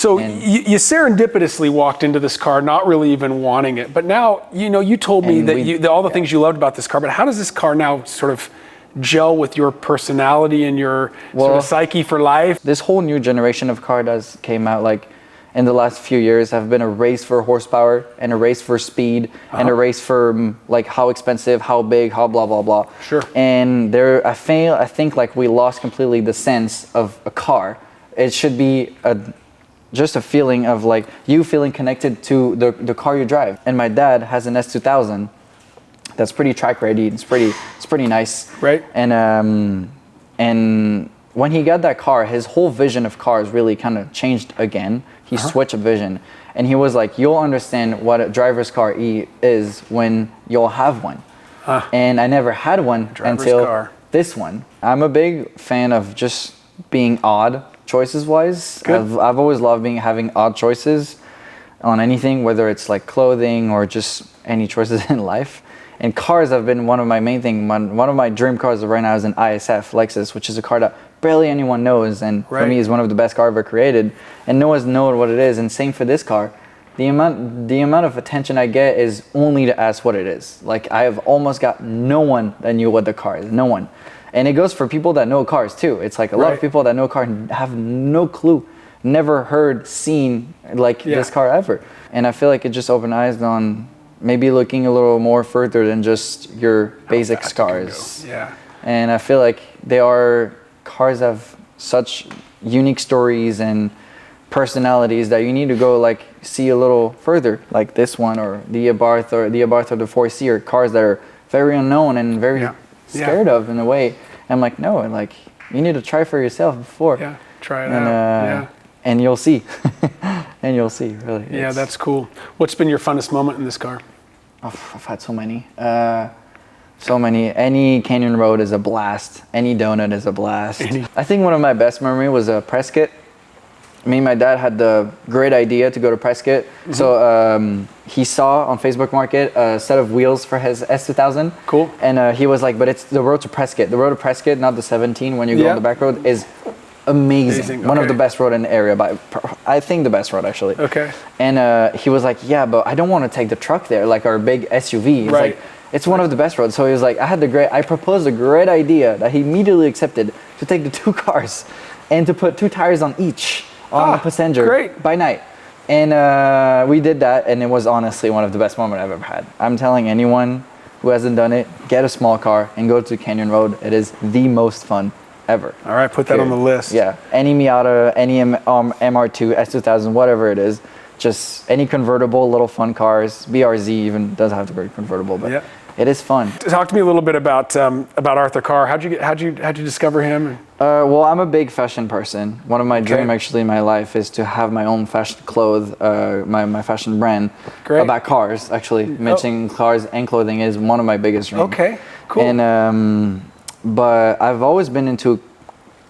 So you serendipitously walked into this car not really even wanting it, but now, you told me that all the things you loved about this car, but how does this car now sort of gel with your personality and your sort of psyche for life? This whole new generation of car that came out like in the last few years have been a race for horsepower and a race for speed and a race for like how expensive, how big, how blah, blah, blah. Sure. And I think like we lost completely the sense of a car. It should be just a feeling of like you feeling connected to the car you drive. And my dad has an S2000 that's pretty track ready. It's pretty nice. Right. And when he got that car, his whole vision of cars really kind of changed again. He switched a vision, and he was like, you'll understand what a driver's car is when you'll have one. And I never had one until this one. I'm a big fan of just being odd choices wise. I've always loved having odd choices on anything, whether it's like clothing or just any choices in life. And cars have been one of my main things. One of my dream cars right now is an ISF Lexus, which is a car that barely anyone knows, and for me is one of the best cars ever created, and no one's known what it is. And same for this car. The amount of attention I get is only to ask what it is. Like I have almost got no one that knew what the car is. No one. And it goes for people that know cars too. It's like a lot of people that know cars have no clue, never heard, seen like this car ever. And I feel like it just opened eyes on maybe looking a little more further than just your basic cars. Yeah. And I feel like cars have such unique stories and personalities that you need to go like see a little further, like this one or the Abarth or the 4C, or cars that are very unknown and very scared of in a way. I'm like, no, and like you need to try for yourself before. Yeah, try it out. And you'll see. And you'll see, really. Yeah, that's cool. What's been your funnest moment in this car? Oh, I've had so many. So many. Any canyon road is a blast. Any donut is a blast. I think one of my best memory was Prescott. Me and my dad had the great idea to go to Prescott. So he saw on Facebook Market a set of wheels for his S2000. Cool. And he was like, but it's the road to Prescott. The road to Prescott, not the 17 when you go on the back road, is amazing. One of the best road in the area, but I think the best road actually. Okay. And he was like, yeah, but I don't want to take the truck there, like our big SUV. It's like, it's one of the best roads. So he was like, I proposed a great idea that he immediately accepted, to take the two cars and to put two tires on each on the passenger by night. And we did that, and it was honestly one of the best moments I've ever had. I'm telling anyone who hasn't done it, get a small car and go to Canyon Road. It is the most fun ever. All right, put that on the list. Yeah, any Miata, any MR2, S2000, whatever it is, just any convertible, little fun cars. BRZ even doesn't have to be convertible, but it is fun. Talk to me a little bit about Arthur Carr. How'd you discover him? Well, I'm a big fashion person. One of my dreams actually in my life is to have my own fashion clothes, my fashion brand about cars. Actually, mentioning cars and clothing is one of my biggest dreams. Okay, cool. And but I've always been into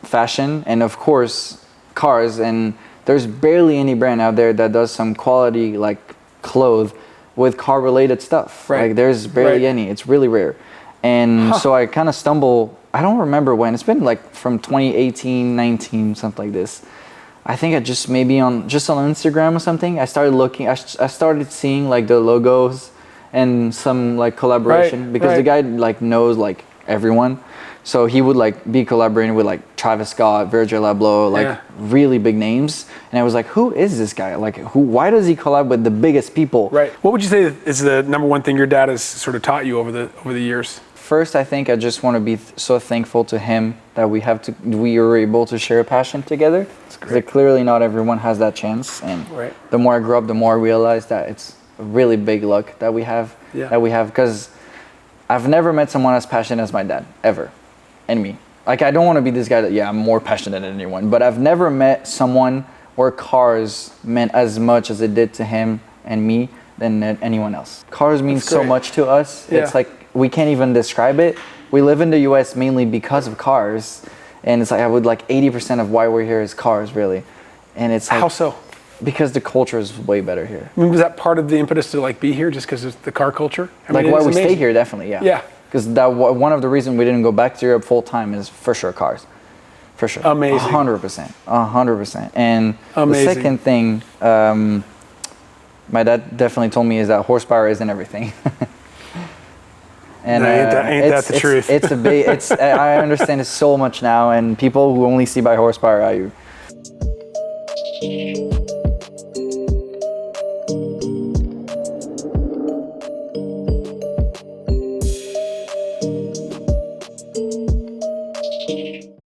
fashion and of course cars, and there's barely any brand out there that does some quality like clothes with car related stuff. Like there's barely any. It's really rare. And so I kind of stumble, I don't remember when, it's been like from 2018, 19, something like this. I think I just maybe on Instagram or something, I started looking, I started seeing like the logos and some like collaboration because the guy like knows like everyone. So he would like be collaborating with like Travis Scott, Virgil Abloh, like really big names. And I was like, who is this guy? Like why does he collab with the biggest people? Right. What would you say is the number one thing your dad has sort of taught you over the years? First, I think I just want to be so thankful to him that we were able to share a passion together. Because clearly not everyone has that chance. And the more I grew up, the more I realized that it's a really big luck that we have. Because I've never met someone as passionate as my dad, ever. And me. Like, I don't want to be this guy that, I'm more passionate than anyone, but I've never met someone where cars meant as much as it did to him and me than anyone else. Cars mean so much to us. It's like, we can't even describe it. We live in the US mainly because of cars. And it's like, I would like 80% of why we're here is cars, really. And it's like, how so? Because the culture is way better here. I mean, was that part of the impetus to like be here, just because of the car culture? I mean, like why we stay here, definitely, Because one of the reasons we didn't go back to Europe full time is for sure cars. For sure. Amazing. 100%. 100%. And Amazing. the second thing, my dad definitely told me is that horsepower isn't everything. And ain't that the truth? It's a big. I understand it so much now, and people who only see by horsepower are you.